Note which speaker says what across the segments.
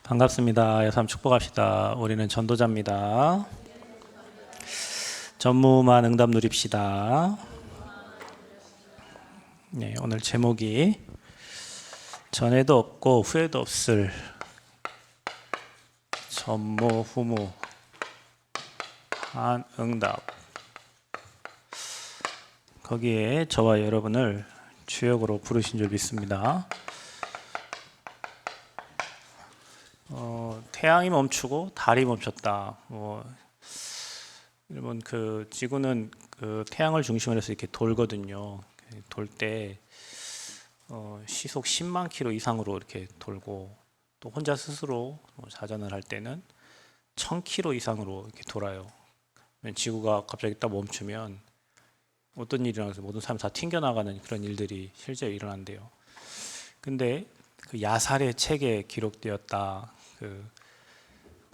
Speaker 1: 반갑습니다. 여삼 축복합시다. 우리는 전도자입니다. 전무만 응답 누립시다. 네, 오늘 제목이 전에도 없고 후에도 없을 전무후무 한 응답. 거기에 저와 여러분을 주역으로 부르신 줄 믿습니다. 태양이 멈추고 달이 멈췄다. 여러분 그 지구는 그 태양을 중심으로 해서 이렇게 돌거든요. 돌 때 시속 10만 킬로 이상으로 이렇게 돌고, 또 혼자 스스로 자전을 할 때는 1000킬로 이상으로 이렇게 돌아요. 지구가 갑자기 딱 멈추면 어떤 일이 일어나서 모든 사람이 다 튕겨나가는 그런 일들이 실제로 일어난대요. 근데 그 야살의 책에 기록되었다.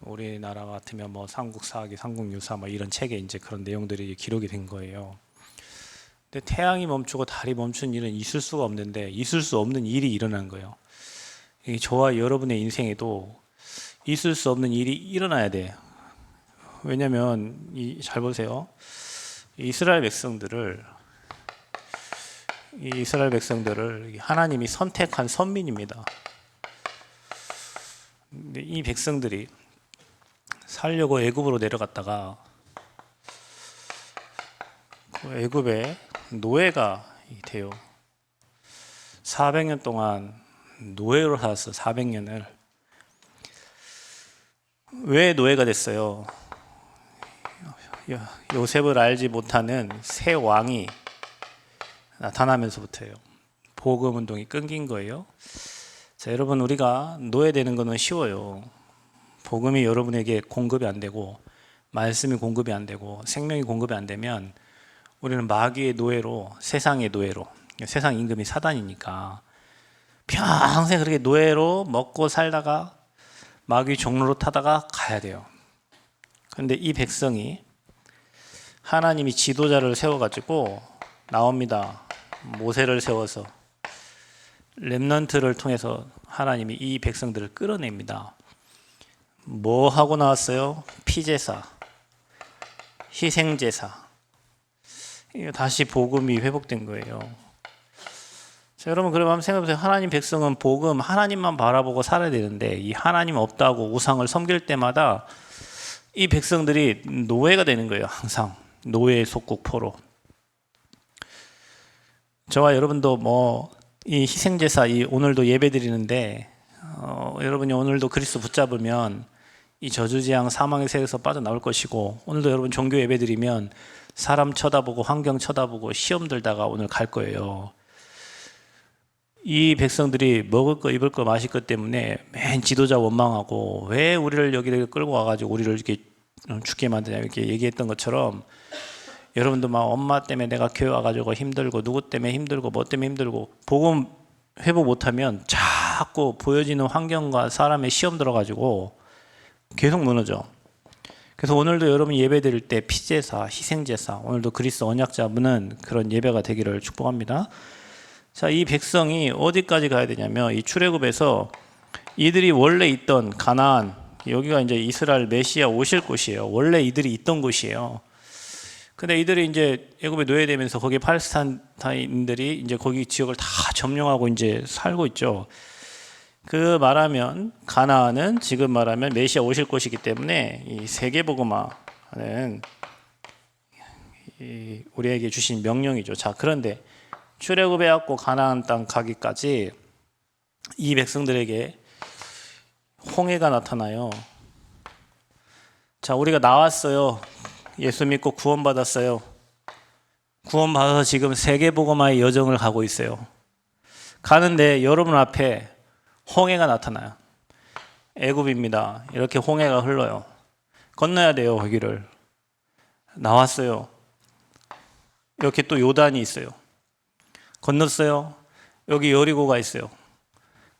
Speaker 1: 우리나라 같으면 뭐 삼국사기, 삼국유사 뭐 이런 책에 이제 그런 내용들이 기록이 된 거예요. 근데 태양이 멈추고 달이 멈춘 일은 있을 수가 없는데, 있을 수 없는 일이 일어난 거예요. 저와 여러분의 인생에도 있을 수 없는 일이 일어나야 돼요. 왜냐면 잘 보세요. 이스라엘 백성들을 하나님이 선택한 선민입니다. 근데 이 백성들이 살려고 애굽으로 내려갔다가 그 애굽에 노예가 돼요. 400년 동안 노예로 살았어. 400년을. 왜 노예가 됐어요? 요셉을 알지 못하는 새 왕이 나타나면서부터예요. 복음 운동이 끊긴 거예요. 자, 여러분, 우리가 노예되는 거는 쉬워요. 복음이 여러분에게 공급이 안 되고, 말씀이 공급이 안 되고, 생명이 공급이 안 되면 우리는 마귀의 노예로, 세상의 노예로, 세상 임금이 사단이니까 평생 그렇게 노예로 먹고 살다가 마귀 종로로 타다가 가야 돼요. 그런데 이 백성이 하나님이 지도자를 세워가지고 나옵니다. 모세를 세워서 렘넌트를 통해서 하나님이 이 백성들을 끌어냅니다. 뭐 하고 나왔어요? 피제사, 희생제사. 다시 복음이 회복된 거예요. 자, 여러분, 그럼 한번 생각해보세요. 하나님 백성은 복음, 하나님만 바라보고 살아야 되는데, 이 하나님 없다고 우상을 섬길 때마다 이 백성들이 노예가 되는 거예요. 항상 노예의 속국 포로. 저와 여러분도 이 희생제사, 오늘도 예배 드리는데, 여러분이 오늘도 그리스도 붙잡으면 이 저주재앙 사망의 세계에서 빠져나올 것이고, 오늘도 여러분 종교 예배 드리면 사람 쳐다보고 환경 쳐다보고 시험 들다가 오늘 갈 거예요. 이 백성들이 먹을 거 입을 거 마실 것 때문에 맨 지도자 원망하고, 왜 우리를 여기를 끌고 와가지고 우리를 이렇게 죽게 만드냐 이렇게 얘기했던 것처럼, 여러분도 막 엄마 때문에 내가 교회 와가지고 힘들고, 누구 때문에 힘들고, 뭐 때문에 힘들고, 복음 회복 못하면 자꾸 보여지는 환경과 사람의 시험 들어가지고 계속 무너져. 그래서 오늘도 여러분 예배 드릴 때 피제사, 희생제사, 오늘도 그리스도 언약 잡는 그런 예배가 되기를 축복합니다. 자, 이 백성이 어디까지 가야 되냐면, 이 출애굽에서 이들이 원래 있던 가나안, 여기가 이제 이스라엘 메시아 오실 곳이에요. 원래 이들이 있던 곳이에요. 근데 이들이 이제 애굽에 노예되면서 거기 팔레스타인들이 이제 거기 지역을 다 점령하고 이제 살고 있죠. 그 말하면 가나안은 지금 말하면 메시아 오실 곳이기 때문에 이 세계복음화는 우리에게 주신 명령이죠. 자, 그런데 출애굽해 갖고 가나안 땅 가기까지 이 백성들에게 홍해가 나타나요. 자, 우리가 나왔어요. 예수 믿고 구원받았어요. 구원받아서 지금 세계복음화의 여정을 가고 있어요. 가는데 여러분 앞에 홍해가 나타나요. 애굽입니다. 이렇게 홍해가 흘러요. 건너야 돼요. 거기를. 나왔어요. 이렇게 또 요단이 있어요. 건넜어요. 여기 여리고가 있어요.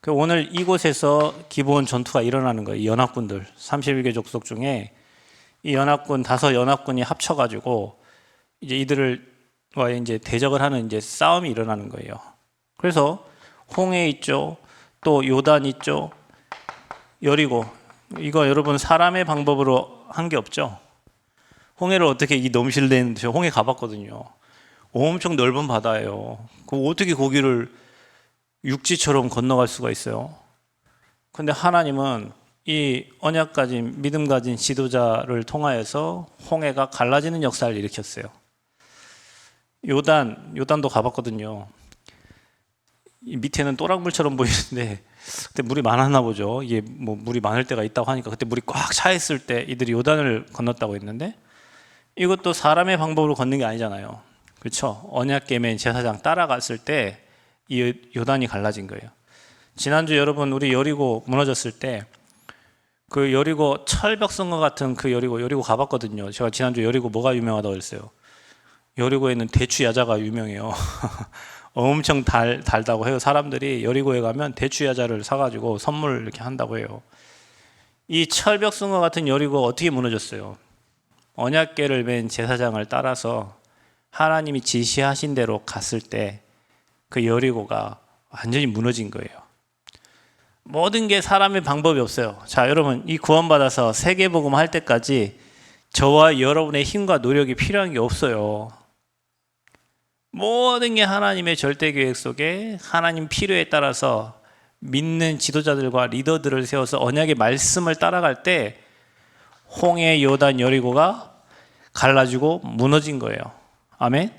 Speaker 1: 오늘 이곳에서 기본 전투가 일어나는 거예요. 이 연합군들 31개 족속 중에 이 연합군 5연합군이 합쳐가지고 이제 이들과 이제 대적을 하는 이제 싸움이 일어나는 거예요. 그래서 홍해 있죠. 또 요단 있죠. 여리고, 이거 여러분 사람의 방법으로 한 게 없죠. 홍해를 어떻게, 이 넘실된, 저 홍해 가봤거든요. 엄청 넓은 바다예요. 그 어떻게 거기를 육지처럼 건너갈 수가 있어요? 근데 하나님은 이 언약 가진, 믿음 가진 지도자를 통하여서 홍해가 갈라지는 역사를 일으켰어요. 요단도 가봤거든요. 이 밑에는 또랑물처럼 보이는데 그때 물이 많았나 보죠. 이게 뭐 물이 많을 때가 있다고 하니까 그때 물이 꽉 차 있을 때 이들이 요단을 건넜다고 했는데, 이것도 사람의 방법으로 걷는 게 아니잖아요. 그렇죠? 언약궤 맨 제사장 따라갔을 때 이 요단이 갈라진 거예요. 지난주 여러분 우리 여리고 무너졌을 때 그 여리고 철벽성과 같은 그 여리고 가봤거든요. 제가 지난주 여리고 뭐가 유명하다고 그랬어요? 여리고에는 대추 야자가 유명해요. 엄청 달다고 해요. 사람들이 여리고에 가면 대추 야자를 사가지고 선물 이렇게 한다고 해요. 이 철벽성과 같은 여리고 어떻게 무너졌어요? 언약궤를 맨 제사장을 따라서 하나님이 지시하신 대로 갔을 때 그 여리고가 완전히 무너진 거예요. 모든 게 사람의 방법이 없어요. 자, 여러분, 이 구원받아서 세계복음 할 때까지 저와 여러분의 힘과 노력이 필요한 게 없어요. 모든 게 하나님의 절대 계획 속에 하나님 필요에 따라서 믿는 지도자들과 리더들을 세워서 언약의 말씀을 따라갈 때 홍해, 요단, 여리고가 갈라지고 무너진 거예요. 아멘.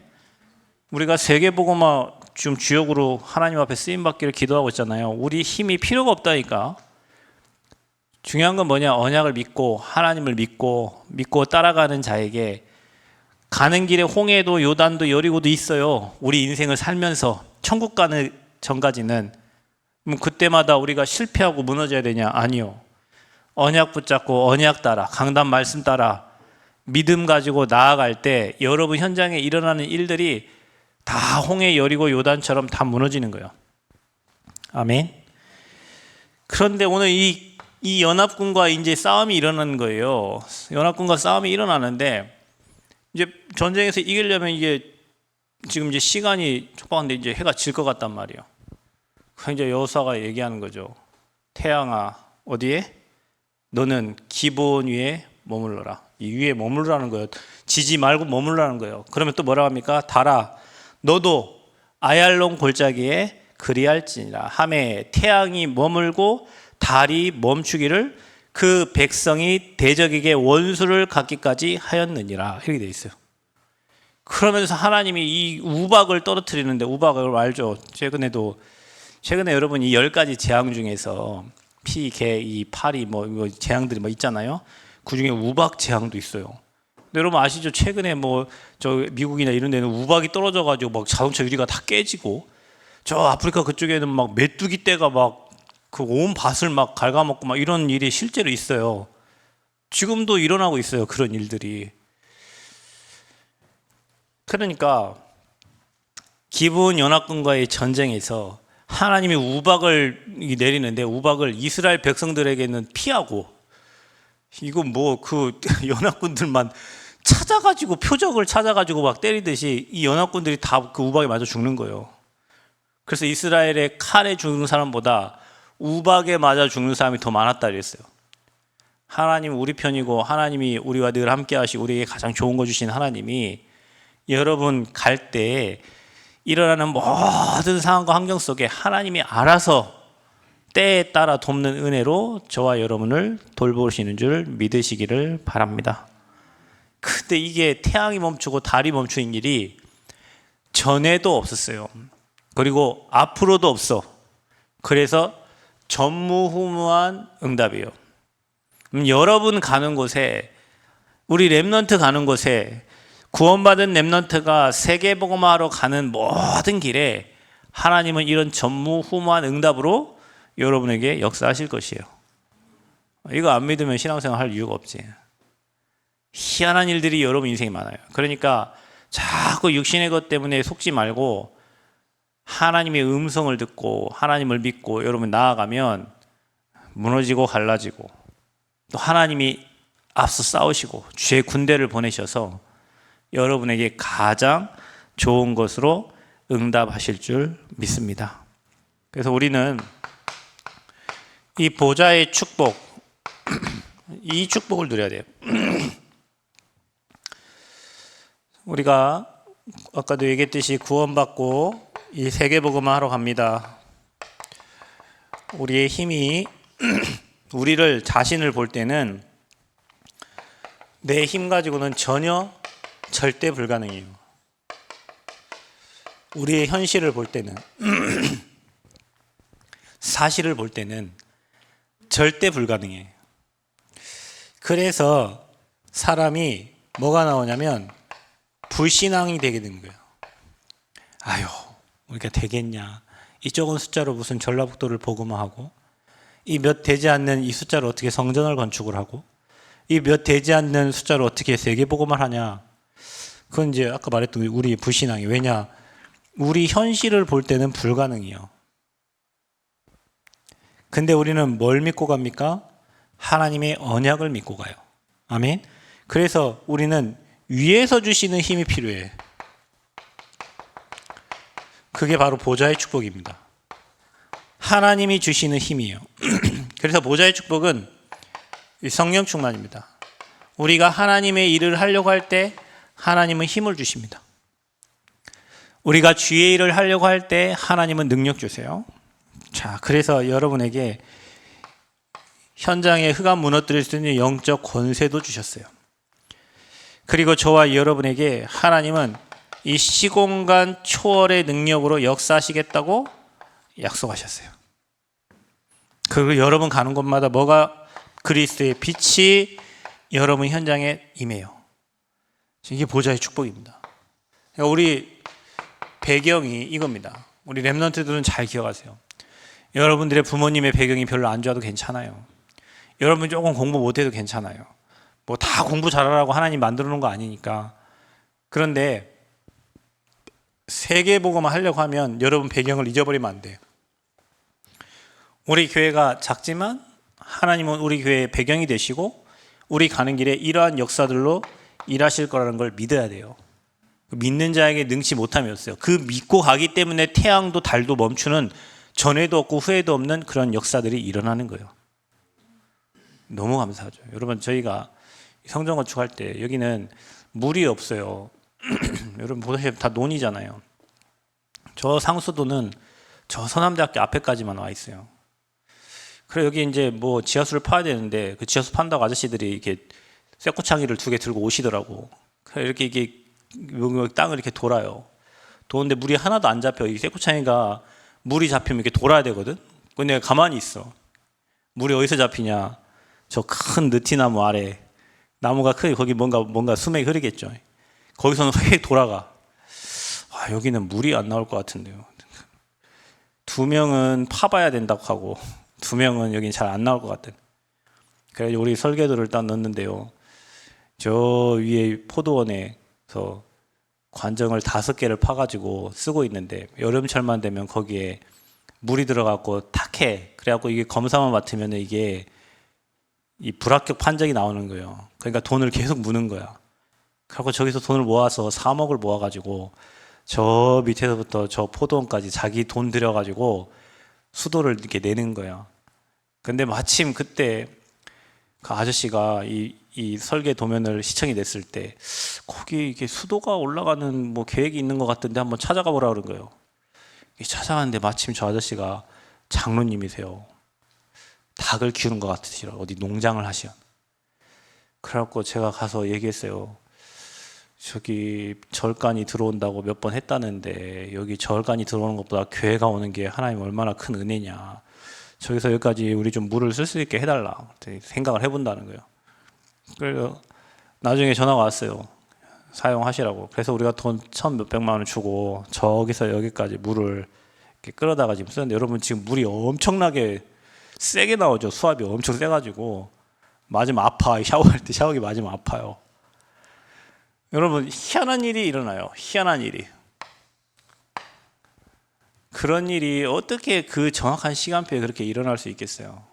Speaker 1: 우리가 세계복음화 지금 주역으로 하나님 앞에 쓰임받기를 기도하고 있잖아요. 우리 힘이 필요가 없다니까. 중요한 건 뭐냐? 언약을 믿고 하나님을 믿고 따라가는 자에게 가는 길에 홍해도 요단도 여리고도 있어요. 우리 인생을 살면서 천국 가는 전까지는. 그때마다 우리가 실패하고 무너져야 되냐? 아니요. 언약 붙잡고 언약 따라, 강단 말씀 따라 믿음 가지고 나아갈 때 여러분 현장에 일어나는 일들이 다 홍해, 여리고, 요단처럼 다 무너지는 거예요. 아멘. 그런데 오늘 이 연합군과 이제 싸움이 일어나는 거예요. 연합군과 싸움이 일어나는데, 이제 전쟁에서 이기려면 이게 지금 이제 시간이 촉박한데 이제 해가 질 것 같단 말이에요. 그 이제 여호수아가 얘기하는 거죠. 태양아, 어디에? 너는 기본 위에 머물러라. 이 위에 머물라는 거예요. 지지 말고 머물라는 거예요. 그러면 또 뭐라고 합니까? 달아, 너도 아얄론 골짜기에 그리할지니라. 하매 태양이 머물고 달이 멈추기를 그 백성이 대적에게 원수를 갖기까지 하였느니라. 이렇게 돼 있어요. 그러면서 하나님이 이 우박을 떨어뜨리는데, 우박을 알죠? 최근에 여러분 이 10가지 재앙 중에서 피, 개, 이 파리 뭐 재앙들이 뭐 있잖아요. 그 중에 우박 재앙도 있어요. 근데 여러분 아시죠? 최근에 뭐 저 미국이나 이런 데는 우박이 떨어져가지고 막 자동차 유리가 다 깨지고, 저 아프리카 그쪽에는 막 메뚜기 떼가 막 그 온 밭을 막 갉아먹고 막 이런 일이 실제로 있어요. 지금도 일어나고 있어요. 그런 일들이. 그러니까 기브온 연합군과의 전쟁에서 하나님이 우박을 내리는데, 우박을 이스라엘 백성들에게는 피하고, 이거 뭐 그 연합군들만 찾아가지고 표적을 찾아가지고 막 때리듯이 이 연합군들이 다 그 우박에 맞아 죽는 거예요. 그래서 이스라엘의 칼에 죽는 사람보다 우박에 맞아 죽는 사람이 더 많았다 그랬어요. 하나님 우리 편이고 하나님이 우리와 늘 함께 하시고 우리에게 가장 좋은 거 주신 하나님이 여러분 갈 때 일어나는 모든 상황과 환경 속에 하나님이 알아서 때에 따라 돕는 은혜로 저와 여러분을 돌보시는 줄 믿으시기를 바랍니다. 근데 이게 태양이 멈추고 달이 멈추는 일이 전에도 없었어요. 그리고 앞으로도 없어. 그래서 전무후무한 응답이에요. 여러분 가는 곳에, 우리 렘넌트 가는 곳에, 구원받은 렘넌트가 세계복음화하러 가는 모든 길에 하나님은 이런 전무후무한 응답으로 여러분에게 역사하실 것이에요. 이거 안 믿으면 신앙생활 할 이유가 없지. 희한한 일들이 여러분 인생에 많아요. 그러니까 자꾸 육신의 것 때문에 속지 말고 하나님의 음성을 듣고 하나님을 믿고 여러분 나아가면 무너지고 갈라지고, 또 하나님이 앞서 싸우시고 주의 군대를 보내셔서 여러분에게 가장 좋은 것으로 응답하실 줄 믿습니다. 그래서 우리는 이 보좌의 축복, 이 축복을 누려야 돼요. 우리가 아까도 얘기했듯이 구원받고 이 세계복음화 하러 갑니다. 우리의 힘이 우리를 자신을 볼 때는 내 힘 가지고는 전혀 절대 불가능해요. 우리의 현실을 볼 때는 사실을 볼 때는 절대 불가능해. 그래서 사람이 뭐가 나오냐면 불신앙이 되게 되는 거예요. 아유, 우리가 되겠냐. 이쪽은 숫자로 무슨 전라북도를 복음화하고, 이 몇 되지 않는 이 숫자로 어떻게 성전을 건축을 하고, 이 몇 되지 않는 숫자로 어떻게 세계 복음을 하냐. 그건 이제 아까 말했던 우리 불신앙이. 왜냐? 우리 현실을 볼 때는 불가능해요. 근데 우리는 뭘 믿고 갑니까? 하나님의 언약을 믿고 가요. 아멘. 그래서 우리는 위에서 주시는 힘이 필요해. 그게 바로 보좌의 축복입니다. 하나님이 주시는 힘이에요. 그래서 보좌의 축복은 성령 충만입니다. 우리가 하나님의 일을 하려고 할 때 하나님은 힘을 주십니다. 우리가 주의 일을 하려고 할 때 하나님은 능력 주세요. 자, 그래서 여러분에게 현장에 흑암 무너뜨릴 수 있는 영적 권세도 주셨어요. 그리고 저와 여러분에게 하나님은 이 시공간 초월의 능력으로 역사하시겠다고 약속하셨어요. 그리고 여러분 가는 곳마다 뭐가 그리스도의 빛이 여러분 현장에 임해요. 이게 보좌의 축복입니다. 그러니까 우리 배경이 이겁니다. 우리 렘넌트들은 잘 기억하세요. 여러분들의 부모님의 배경이 별로 안 좋아도 괜찮아요. 여러분 조금 공부 못해도 괜찮아요. 뭐 다 공부 잘하라고 하나님 만들어 놓은 거 아니니까. 그런데 세계복음화 하려고 하면 여러분 배경을 잊어버리면 안 돼요. 우리 교회가 작지만 하나님은 우리 교회의 배경이 되시고 우리 가는 길에 이러한 역사들로 일하실 거라는 걸 믿어야 돼요. 믿는 자에게 능치 못함이 없어요. 그 믿고 가기 때문에 태양도 달도 멈추는 전에도 없고 후에도 없는 그런 역사들이 일어나는 거예요. 너무 감사하죠. 여러분, 저희가 성전 건축할 때 여기는 물이 없어요. 여러분 보다시피 다 논이잖아요. 저 상수도는 저 서남대학교 앞에까지만 와 있어요. 그래 여기 이제 뭐 지하수를 파야 되는데 그 지하수 판다고 아저씨들이 이렇게 쇠꼬창이를 2개 들고 오시더라고. 그래 이렇게 이게 땅을 이렇게 돌아요. 도는데 물이 하나도 안 잡혀. 이 쇠꼬창이가 물이 잡히면 이렇게 돌아야 되거든. 근데 내가 가만히 있어. 물이 어디서 잡히냐? 저 큰 느티나무 아래 나무가 크게 거기 뭔가 수맥이 흐르겠죠. 거기서는 휙 돌아가. 아, 여기는 물이 안 나올 것 같은데요. 2명은 파봐야 된다고 하고 2명은 여기는 잘 안 나올 것 같아. 그래서 우리 설계도를 딱 넣는데요. 저 위에 포도원에서 관정을 5개를 파가지고 쓰고 있는데 여름철만 되면 거기에 물이 들어가고 탁해. 그래갖고 이게 검사만 맡으면 이게 이 불합격 판정이 나오는 거예요. 그러니까 돈을 계속 무는 거야. 그리고 저기서 돈을 모아서 3억을 모아가지고 저 밑에서부터 저 포도원까지 자기 돈 들여가지고 수도를 이렇게 내는 거야. 근데 마침 그때 그 아저씨가 이 설계 도면을 시청이 냈을 때 거기 이게 수도가 올라가는 뭐 계획이 있는 것 같은데 한번 찾아가 보라 그런 거예요. 찾아갔는데 마침 저 아저씨가 장로님이세요. 닭을 키우는 것 같으시라 어디 농장을 하시오. 그래갖고 제가 가서 얘기했어요. 저기 절간이 들어온다고 몇 번 했다는데 여기 절간이 들어오는 것보다 교회가 오는 게 하나님 얼마나 큰 은혜냐. 저기서 여기까지 우리 좀 물을 쓸 수 있게 해달라. 생각을 해본다는 거예요. 그래서 나중에 전화가 왔어요. 사용하시라고. 그래서 우리가 돈 1,000몇백만 원을 주고 저기서 여기까지 물을 이렇게 끌어다가 지금 쓰는데 여러분 지금 물이 엄청나게 세게 나오죠. 수압이 엄청 세가지고 맞으면 아파. 샤워할 때 샤워기 맞으면 아파요. 여러분 희한한 일이 일어나요. 희한한 일이. 그런 일이 어떻게 그 정확한 시간표에 그렇게 일어날 수 있겠어요.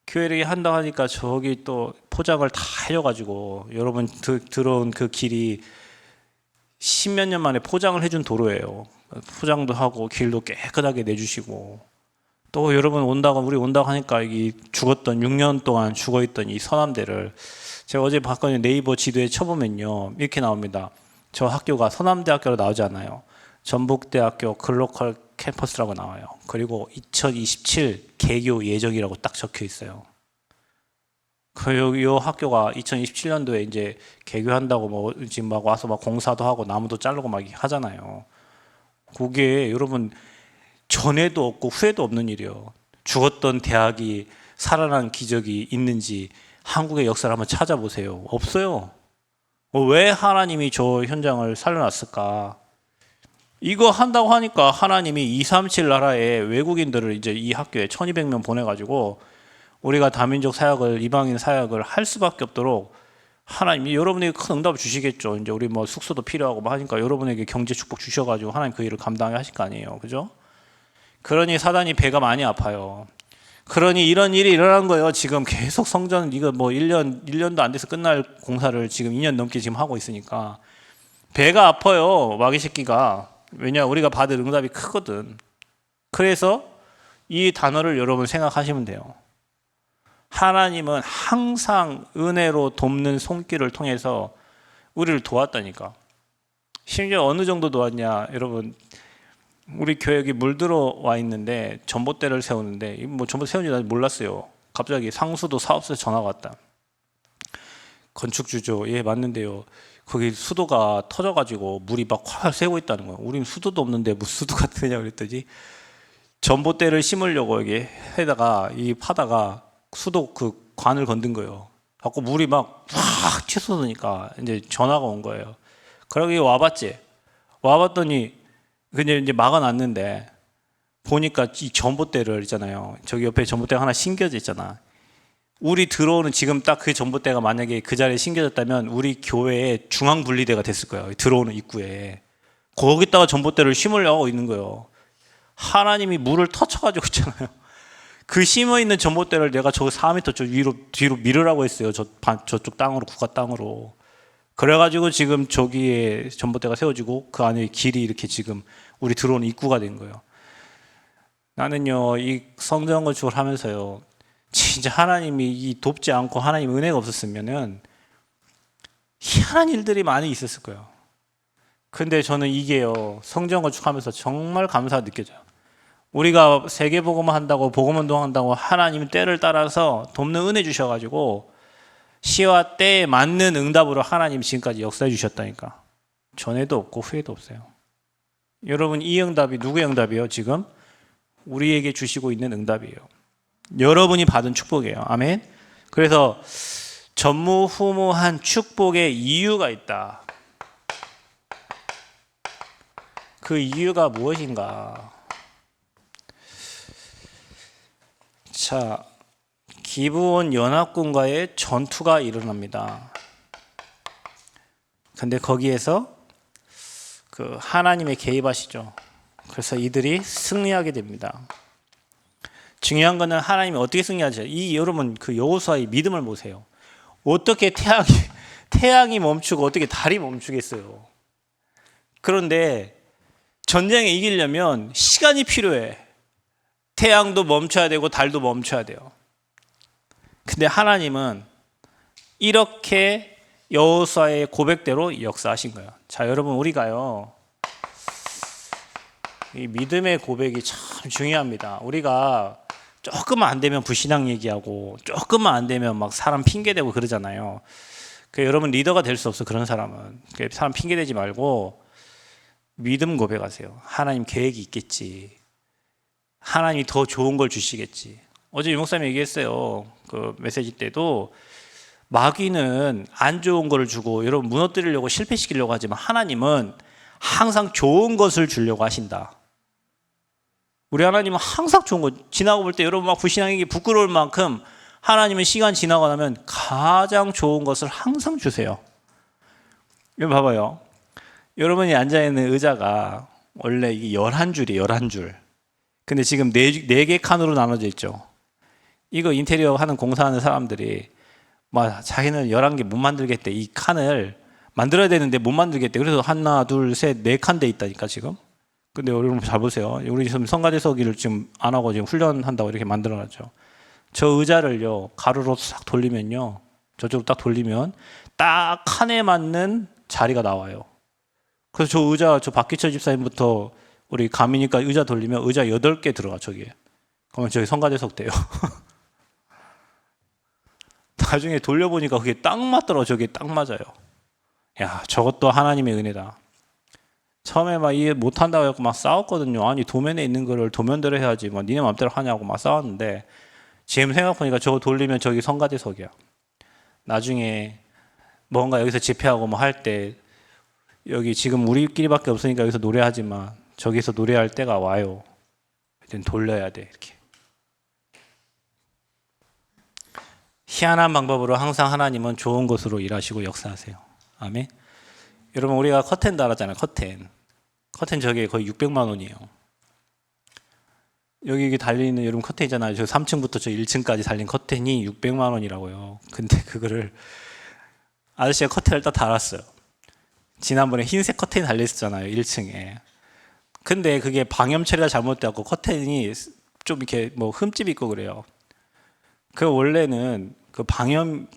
Speaker 1: 교회를 한다고 하니까 저기 또 포장을 다 해줘가지고 여러분 들어온 그 길이 10몇 년 만에 포장을 해준 도로예요. 포장도 하고 길도 깨끗하게 내주시고 또 여러분 우리 온다고 하니까 이 죽었던 6년 동안 죽어있던 이 서남대를 제가 어제 봤거든요. 네이버 지도에 쳐보면요 이렇게 나옵니다. 저 학교가 서남대학교로 나오지 않아요. 전북대학교 글로컬 캠퍼스라고 나와요. 그리고 2027 개교 예정이라고 딱 적혀 있어요. 요 학교가 2027년도에 이제 개교한다고 뭐 지금 막 와서 막 공사도 하고 나무도 자르고 막 하잖아요. 그게 여러분 전에도 없고 후에도 없는 일이에요. 죽었던 대학이 살아난 기적이 있는지 한국의 역사를 한번 찾아보세요. 없어요. 왜 하나님이 저 현장을 살려놨을까? 이거 한다고 하니까 하나님이 237 나라의 외국인들을 이제 이 학교에 1200명 보내가지고 우리가 다민족 사역을, 이방인 사역을 할 수밖에 없도록 하나님이 여러분에게 큰 응답을 주시겠죠. 이제 우리 뭐 숙소도 필요하고 뭐 하니까 여러분에게 경제 축복 주셔가지고 하나님 그 일을 감당하게 하실 거 아니에요. 그죠? 그러니 사단이 배가 많이 아파요. 그러니 이런 일이 일어난 거예요. 지금 계속 성전 이거 뭐 1년도 안 돼서 끝날 공사를 지금 2년 넘게 지금 하고 있으니까 배가 아파요. 마귀 새끼가. 왜냐 우리가 받을 응답이 크거든. 그래서 이 단어를 여러분 생각하시면 돼요. 하나님은 항상 은혜로 돕는 손길을 통해서 우리를 도왔다니까. 심지어 어느 정도 도왔냐 여러분, 우리 교회 여기 물 들어와 있는데 전봇대를 세우는데 뭐 전봇대 세운지 난 몰랐어요. 갑자기 상수도 사업소에서 전화가 왔다. 건축주죠. 예 맞는데요, 거기 수도가 터져가지고 물이 막 확 새고 있다는 거예요. 우린 수도도 없는데 무슨 수도가 되냐 그랬더니 전봇대를 심으려고 여기 해다가 이 파다가 수도 그 관을 건든 거예요. 갖고 물이 막 확 튀어나오니까 이제 전화가 온 거예요. 그러기 와봤지. 와봤더니 근데 이제 막아놨는데 보니까 이 전봇대를 있잖아요. 저기 옆에 전봇대가 하나 심겨져 있잖아. 우리 들어오는 지금 딱 그 전봇대가 만약에 그 자리에 심겨졌다면 우리 교회의 중앙 분리대가 됐을 거예요. 들어오는 입구에. 거기다가 전봇대를 심으려고 있는 거예요. 하나님이 물을 터쳐가지고 있잖아요. 그 심어 있는 전봇대를 내가 저 4m 저 뒤로 밀으라고 했어요. 저쪽 땅으로, 국가 땅으로. 그래가지고 지금 저기에 전봇대가 세워지고 그 안에 길이 이렇게 지금 우리 들어오는 입구가 된 거예요. 나는요, 이 성전 건축을 하면서요, 진짜 하나님이 이 돕지 않고 하나님 은혜가 없었으면은 희한한 일들이 많이 있었을 거예요. 근데 저는 이게요, 성전 건축하면서 정말 감사가 느껴져요. 우리가 세계복음을 한다고, 복음운동 한다고 하나님 때를 따라서 돕는 은혜 주셔가지고 시와 때에 맞는 응답으로 하나님 지금까지 역사해 주셨다니까. 전에도 없고 후에도 없어요. 여러분, 이 응답이 누구의 응답이에요? 지금 우리에게 주시고 있는 응답이에요. 여러분이 받은 축복이에요. 아멘. 그래서 전무후무한 축복의 이유가 있다. 그 이유가 무엇인가? 자, 기브온 연합군과의 전투가 일어납니다. 근데 거기에서 그 하나님의 개입하시죠. 그래서 이들이 승리하게 됩니다. 중요한 거는 하나님이 어떻게 승리하죠? 이 여러분 그 여호수아의 믿음을 보세요. 어떻게 태양이 멈추고 어떻게 달이 멈추겠어요? 그런데 전쟁에 이기려면 시간이 필요해. 태양도 멈춰야 되고 달도 멈춰야 돼요. 근데 하나님은 이렇게 여호수아의 고백대로 역사하신 거예요. 자, 여러분, 우리가요, 이 믿음의 고백이 참 중요합니다. 우리가 조금만 안 되면 불신앙 얘기하고 조금만 안 되면 막 사람 핑계대고 그러잖아요. 여러분 리더가 될 수 없어. 그런 사람은 사람 핑계대지 말고 믿음 고백하세요. 하나님 계획이 있겠지. 하나님이 더 좋은 걸 주시겠지. 어제 유목사님이 얘기했어요. 그 메시지 때도 마귀는 안 좋은 걸 주고 여러분 무너뜨리려고 실패시키려고 하지만 하나님은 항상 좋은 것을 주려고 하신다. 우리 하나님은 항상 좋은 것, 지나고 볼 때 여러분 막 불신앙에게 부끄러울 만큼 하나님은 시간 지나고 나면 가장 좋은 것을 항상 주세요. 여기 봐봐요. 여러분이 앉아있는 의자가 원래 이게 11줄이에요. 11줄. 근데 지금 4개 칸으로 나눠져 있죠. 이거 인테리어 하는 공사하는 사람들이 막 자기는 11개 못 만들겠대. 이 칸을 만들어야 되는데 못 만들겠대. 그래서 하나, 둘, 셋, 4칸 돼 있다니까 지금. 근데 여러분 잘 보세요. 우리 지금 성가대서기를 지금 안 하고 지금 훈련한다고 이렇게 만들어놨죠. 저 의자를요, 가로로 싹 돌리면요, 저쪽으로 딱 돌리면 딱 칸에 맞는 자리가 나와요. 그래서 저 의자, 저 박기철 집사님부터 우리 가미니까 의자 돌리면 의자 8개 들어가, 저기에. 그러면 저기 성가대석 돼요. 나중에 돌려보니까 그게 딱 맞더라고. 저게 딱 맞아요. 야, 저것도 하나님의 은혜다. 처음에 막 이해 못한다고 해서 막 싸웠거든요. 아니, 도면에 있는 거를 도면대로 해야지. 막 니네 맘대로 하냐고 막 싸웠는데, 지금 생각해보니까 저거 돌리면 저기 성가대석이야. 나중에 뭔가 여기서 집회하고 뭐 할 때, 여기 지금 우리끼리밖에 없으니까 여기서 노래하지만, 저기서 노래할 때가 와요. 이젠 돌려야 돼, 이렇게. 희한한 방법으로 항상 하나님은 좋은 것으로 일하시고 역사하세요. 아멘. 여러분, 우리가 커튼 달았잖아요. 커튼 저게 거의 600만 원이에요. 여기 달려있는 여러분 커튼 있잖아요. 저 3층부터 저 1층까지 달린 커튼이 600만 원이라고요. 근데 그거를 아저씨가 커튼을 딱 달았어요. 지난번에 흰색 커튼이 달려있었잖아요. 1층에. 근데 그게 방염 처리가 잘못되었고 커튼이 좀 이렇게 뭐 흠집이 있고 그래요. 그 원래는 그 방염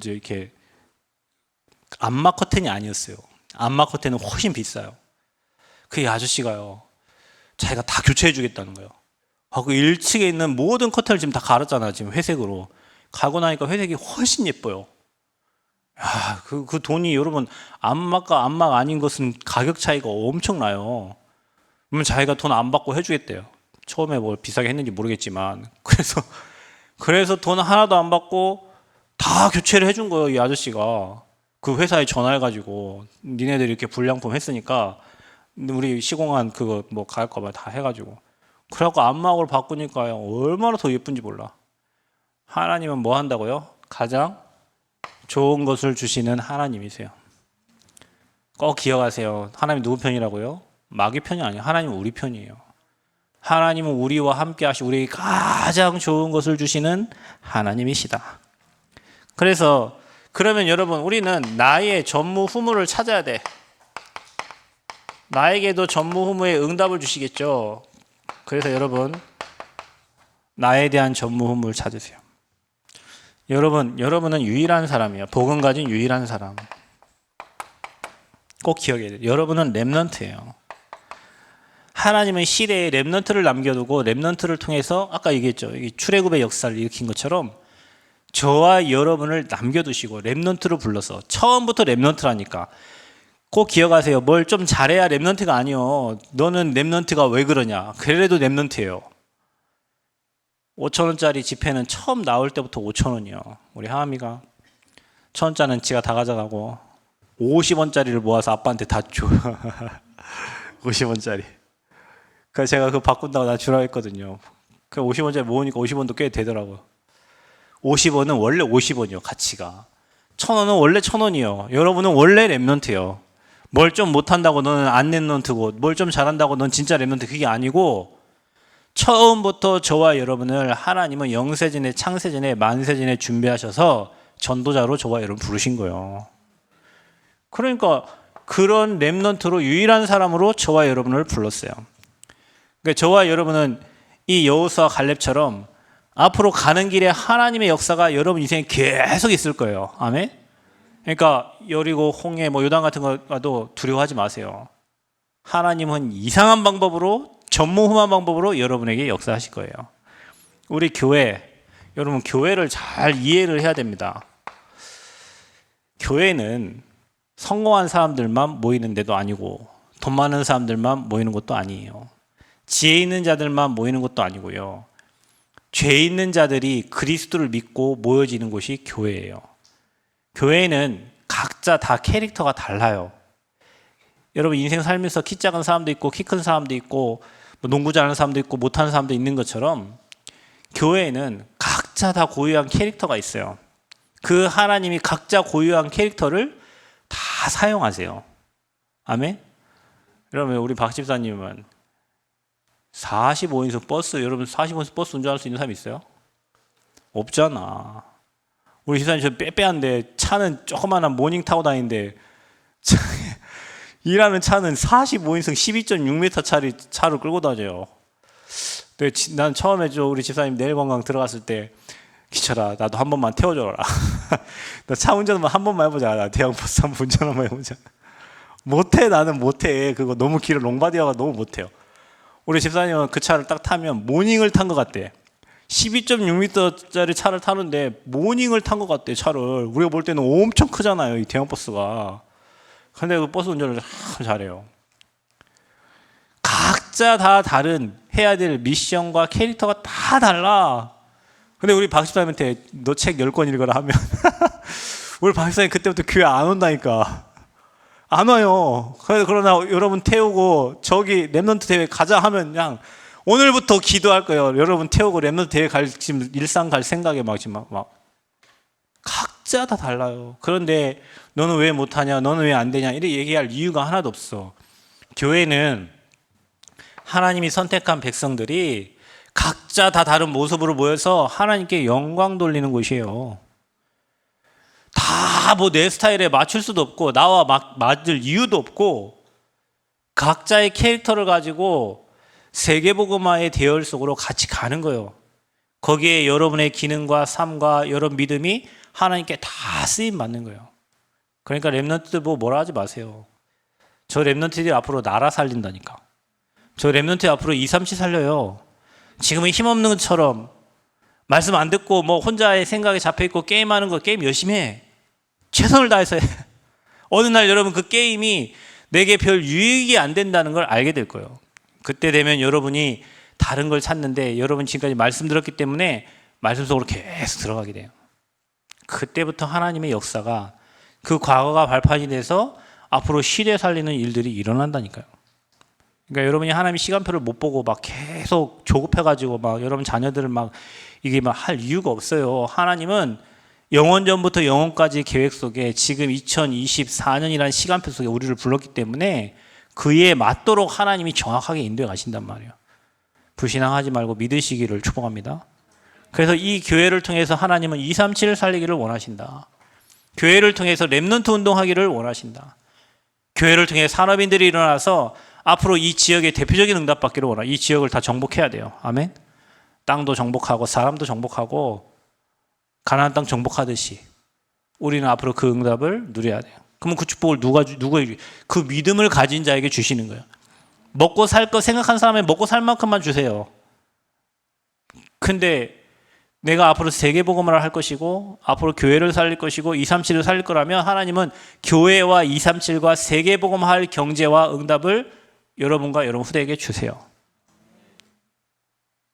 Speaker 1: 이렇게 암막 커튼이 아니었어요. 암막 커튼은 훨씬 비싸요. 그 아저씨가요, 자기가 다 교체해 주겠다는 거예요. 그 1층에 있는 모든 커튼을 지금 다 갈았잖아. 지금 회색으로 가고 나니까 회색이 훨씬 예뻐요. 야, 그 돈이 여러분, 암막과 암막 아닌 것은 가격 차이가 엄청나요. 그러면 자기가 돈 안 받고 해주겠대요. 처음에 뭘 비싸게 했는지 모르겠지만, 그래서 돈 하나도 안 받고 다 교체를 해준 거예요, 이 아저씨가. 그 회사에 전화해가지고, 니네들이 이렇게 불량품 했으니까, 우리 시공한 그거 뭐 갈까봐 다 해가지고. 그래갖고 암막으로 바꾸니까 얼마나 더 예쁜지 몰라. 하나님은 뭐 한다고요? 가장 좋은 것을 주시는 하나님이세요. 꼭 기억하세요. 하나님 누구 편이라고요? 마귀 편이 아니에요. 하나님은 우리 편이에요. 하나님은 우리와 함께 하시고 우리에게 가장 좋은 것을 주시는 하나님이시다. 그래서 그러면 여러분, 우리는 나의 전무후무를 찾아야 돼. 나에게도 전무후무의 응답을 주시겠죠. 그래서 여러분, 나에 대한 전무후무를 찾으세요. 여러분은 유일한 사람이에요. 복음 가진 유일한 사람. 꼭 기억해야 돼요. 여러분은 렘넌트예요. 하나님은 시대에 렘넌트를 남겨두고 렘넌트를 통해서 아까 얘기했죠. 출애굽의 역사를 일으킨 것처럼 저와 여러분을 남겨두시고 렘넌트로 불러서, 처음부터 렘넌트라니까 꼭 기억하세요. 뭘 좀 잘해야 렘넌트가 아니요. 너는 렘넌트가 왜 그러냐. 그래도 렘넌트예요. 5,000원짜리 지폐는 처음 나올 때부터 5,000원이요. 우리 하암이가 1,000원짜리는 지가 다 가져가고 50원짜리를 모아서 아빠한테 다 줘. 50원짜리. 그래서 제가 그거 바꾼다고 나 주라 했거든요. 그 50원짜리 모으니까 50원도 꽤 되더라고요. 50원은 원래 50원이요, 가치가. 1,000원은 원래 1,000원이요. 여러분은 원래 렘넌트예요. 뭘 좀 못한다고 너는 안 렘넌트고, 뭘 좀 잘한다고 넌 진짜 렘넌트. 그게 아니고, 처음부터 저와 여러분을 하나님은 영세전에, 창세전에, 만세전에 준비하셔서 전도자로 저와 여러분 부르신 거예요. 그러니까 그런 렘넌트로 유일한 사람으로 저와 여러분을 불렀어요. 그러니까 저와 여러분은 이 여호수아 갈렙처럼 앞으로 가는 길에 하나님의 역사가 여러분 인생에 계속 있을 거예요. 아멘. 그러니까 여리고 홍해 뭐 요단 같은 거 가도 두려워하지 마세요. 하나님은 이상한 방법으로, 전무후무한 방법으로 여러분에게 역사하실 거예요. 우리 교회, 여러분 교회를 잘 이해를 해야 됩니다. 교회는 성공한 사람들만 모이는 데도 아니고 돈 많은 사람들만 모이는 것도 아니에요. 지혜 있는 자들만 모이는 것도 아니고요. 죄 있는 자들이 그리스도를 믿고 모여지는 곳이 교회예요. 교회는 각자 다 캐릭터가 달라요. 여러분 인생 살면서 키 작은 사람도 있고 키 큰 사람도 있고 뭐 농구 잘하는 사람도 있고 못하는 사람도 있는 것처럼 교회에는 각자 다 고유한 캐릭터가 있어요. 그 하나님이 각자 고유한 캐릭터를 다 사용하세요. 아멘? 그러면 우리 박 집사님은 45인승 버스, 여러분 45인승 버스 운전할 수 있는 사람 있어요? 없잖아. 우리 집사님 저 빼빼한데 차는 조그마한 모닝 타고 다니는데 일하는 차는 45인승 12.6m 차를 끌고 다녀요. 근데 난 처음에 우리 집사님 내일건강 들어갔을 때 기철아 나도 한 번만 태워줘라. 나 차 운전만 한 번만 해보자. 나 대형버스 한번 운전 한번 해보자. 못해. 나는 못해. 그거 너무 길어. 롱바디아가 너무 못해요. 우리 집사님은 그 차를 딱 타면 모닝을 탄 것 같대. 12.6m짜리 차를 타는데 모닝을 탄 것 같대. 차를 우리가 볼 때는 엄청 크잖아요, 이 대형버스가. 근데 그 버스 운전을 참 잘해요. 각자 다 다른 해야 될 미션과 캐릭터가 다 달라. 근데 우리 박 집사님한테 너 책 10권 읽어라 하면 우리 박 집사님 그때부터 교회 안 온다니까. 안 와요. 그러나 여러분 태우고 저기 랩넌트 대회 가자 하면 그냥 오늘부터 기도할 거예요. 여러분 태우고 랩넌트 대회 지금 일상 갈 생각에 지금 막 각자 다 달라요. 그런데 너는 왜 못하냐, 너는 왜 안 되냐 이렇게 얘기할 이유가 하나도 없어. 교회는 하나님이 선택한 백성들이 각자 다 다른 모습으로 모여서 하나님께 영광 돌리는 곳이에요. 다 뭐 내 스타일에 맞출 수도 없고 나와 맞을 이유도 없고 각자의 캐릭터를 가지고 세계복음화의 대열 속으로 같이 가는 거예요. 거기에 여러분의 기능과 삶과 여러분 믿음이 하나님께 다 쓰임 받는 거예요. 그러니까 랩런트들 뭐라 하지 마세요. 저 랩런트들이 앞으로 나라 살린다니까. 저 랩런트 앞으로 2, 3치 살려요. 지금은 힘없는 것처럼 말씀 안 듣고 뭐 혼자의 생각에 잡혀있고 게임하는 거 게임 열심히 해. 최선을 다해서 해. 어느 날 여러분 그 게임이 내게 별 유익이 안 된다는 걸 알게 될 거예요. 그때 되면 여러분이 다른 걸 찾는데 여러분 지금까지 말씀 들었기 때문에 말씀 속으로 계속 들어가게 돼요. 그때부터 하나님의 역사가 그 과거가 발판이 돼서 앞으로 시대 살리는 일들이 일어난다니까요. 그러니까 여러분이 하나님의 시간표를 못 보고 막 계속 조급해가지고 막 여러분 자녀들을 막 이게 막 할 이유가 없어요. 하나님은 영원전부터 영원까지 계획 속에 지금 2024년이라는 시간표 속에 우리를 불렀기 때문에 그에 맞도록 하나님이 정확하게 인도해 가신단 말이에요. 불신앙하지 말고 믿으시기를 축복합니다. 그래서 이 교회를 통해서 하나님은 237을 살리기를 원하신다. 교회를 통해서 랩넌트 운동하기를 원하신다. 교회를 통해 산업인들이 일어나서 앞으로 이 지역의 대표적인 응답받기를 원한다. 이 지역을 다 정복해야 돼요. 아멘. 땅도 정복하고 사람도 정복하고 가나안 땅 정복하듯이 우리는 앞으로 그 응답을 누려야 돼요. 그러면 그 축복을 누가 그 믿음을 가진 자에게 주시는 거예요. 먹고 살 거 생각한 사람에 먹고 살 만큼만 주세요. 근데 내가 앞으로 세계복음을 할 것이고 앞으로 교회를 살릴 것이고 237을 살릴 거라면 하나님은 교회와 237과 세계복음할 경제와 응답을 여러분과 여러분 후대에게 주세요.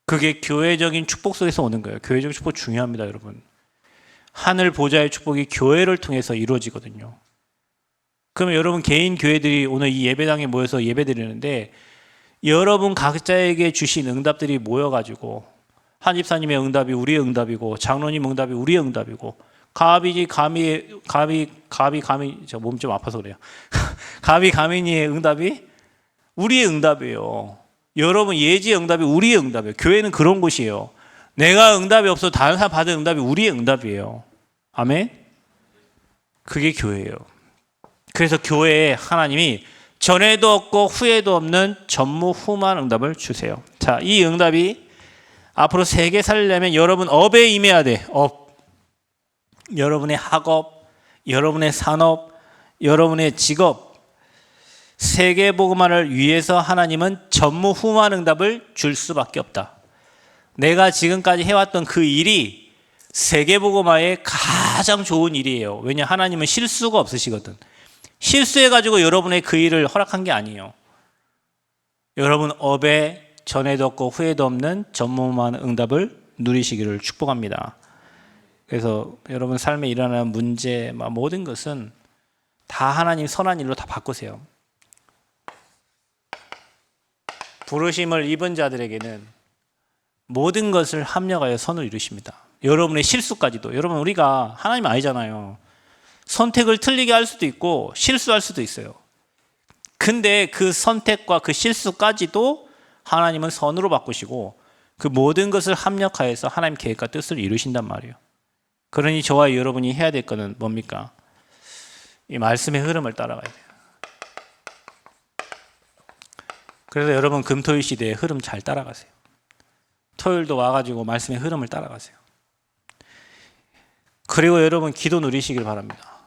Speaker 1: 그게 교회적인 축복 속에서 오는 거예요. 교회적 축복 중요합니다, 여러분. 하늘 보좌의 축복이 교회를 통해서 이루어지거든요. 그러면 여러분 개인 교회들이 오늘 이 예배당에 모여서 예배드리는데 여러분 각자에게 주신 응답들이 모여가지고 한 집사님의 응답이 우리의 응답이고 장로님 응답이 우리의 응답이고 가비 저 몸 좀 아파서 그래요. 가비 가민이의 응답이 우리의 응답이에요. 여러분 예지의 응답이 우리의 응답이에요. 교회는 그런 곳이에요. 내가 응답이 없어 다른 사람 받은 응답이 우리의 응답이에요. 아멘. 그게 교회예요. 그래서 교회에 하나님이 전에도 없고 후에도 없는 전무후무한 응답을 주세요. 자, 이 응답이 앞으로 세계 살려면 여러분 업에 임해야 돼. 업. 여러분의 학업, 여러분의 산업, 여러분의 직업, 세계복음화를 위해서 하나님은 전무후무한 응답을 줄 수밖에 없다. 내가 지금까지 해왔던 그 일이 세계복음화의 가장 좋은 일이에요. 왜냐 하나님은 실수가 없으시거든. 실수해가지고 여러분의 그 일을 허락한 게 아니에요. 여러분 업에 전에도 없고 후에도 없는 전무후무한 응답을 누리시기를 축복합니다. 그래서 여러분 삶에 일어나는 문제 모든 것은 다 하나님 선한 일로 다 바꾸세요. 부르심을 입은 자들에게는 모든 것을 합력하여 선을 이루십니다. 여러분의 실수까지도. 여러분 우리가 하나님 아니잖아요. 선택을 틀리게 할 수도 있고 실수할 수도 있어요. 근데 그 선택과 그 실수까지도 하나님은 선으로 바꾸시고 그 모든 것을 합력하여서 하나님 계획과 뜻을 이루신단 말이에요. 그러니 저와 여러분이 해야 될 것은 뭡니까? 이 말씀의 흐름을 따라가야 돼요. 그래서 여러분 금토일 시대의 흐름 잘 따라가세요. 토요일도 와가지고 말씀의 흐름을 따라가세요. 그리고 여러분 기도 누리시길 바랍니다.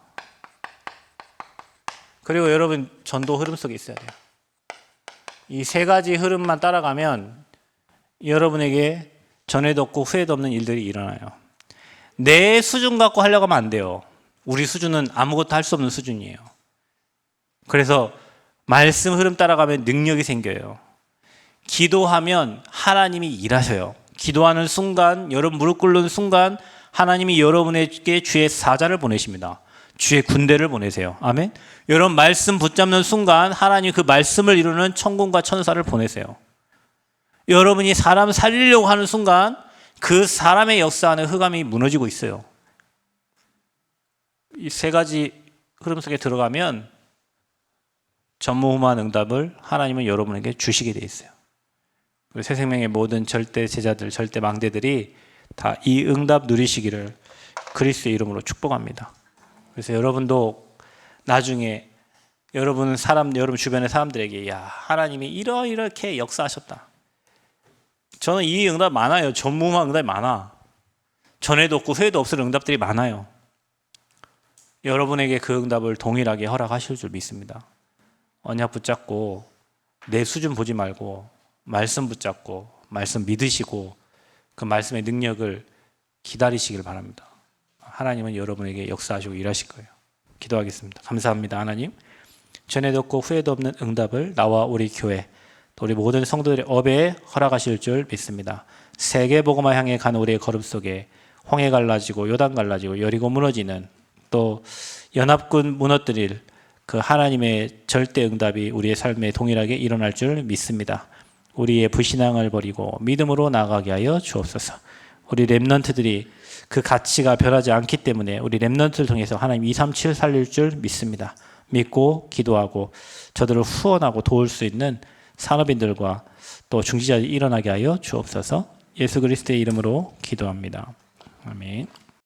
Speaker 1: 그리고 여러분 전도 흐름 속에 있어야 돼요. 이 세 가지 흐름만 따라가면 여러분에게 전에도 없고 후회도 없는 일들이 일어나요. 내 수준 갖고 하려고 하면 안 돼요. 우리 수준은 아무것도 할 수 없는 수준이에요. 그래서 말씀 흐름 따라가면 능력이 생겨요. 기도하면 하나님이 일하셔요. 기도하는 순간, 여러분 무릎 꿇는 순간 하나님이 여러분에게 주의 사자를 보내십니다. 주의 군대를 보내세요. 아멘. 여러분 말씀 붙잡는 순간 하나님 그 말씀을 이루는 천군과 천사를 보내세요. 여러분이 사람 살리려고 하는 순간 그 사람의 역사 안에 흑암이 무너지고 있어요. 이 세 가지 흐름 속에 들어가면 전무후무한 응답을 하나님은 여러분에게 주시게 돼 있어요. 새 생명의 모든 절대 제자들, 절대 망대들이 다 이 응답 누리시기를 그리스도의 이름으로 축복합니다. 그래서 여러분도 나중에 여러분 주변의 사람들에게 야 하나님이 이렇게 역사하셨다. 저는 이 응답 많아요. 전무후무한 응답이 많아. 전에도 없고 후에도 없을 응답들이 많아요. 여러분에게 그 응답을 동일하게 허락하실 줄 믿습니다. 언약 붙잡고 내 수준 보지 말고 말씀 붙잡고 말씀 믿으시고 그 말씀의 능력을 기다리시길 바랍니다. 하나님은 여러분에게 역사하시고 일하실 거예요. 기도하겠습니다. 감사합니다. 하나님, 전에도 없고 후에도 없는 응답을 나와 우리 교회 또 우리 모든 성도들의 업에 허락하실 줄 믿습니다. 세계 복음화 향해 가는 우리의 걸음 속에 홍해 갈라지고 요단 갈라지고 여리고 무너지는 또 연합군 무너뜨릴 그 하나님의 절대 응답이 우리의 삶에 동일하게 일어날 줄 믿습니다. 우리의 불신앙을 버리고 믿음으로 나아가게 하여 주옵소서. 우리 렘넌트들이 그 가치가 변하지 않기 때문에 우리 렘넌트를 통해서 하나님 237 살릴 줄 믿습니다. 믿고 기도하고 저들을 후원하고 도울 수 있는 산업인들과 또 중지자들이 일어나게 하여 주옵소서. 예수 그리스도의 이름으로 기도합니다. 아멘.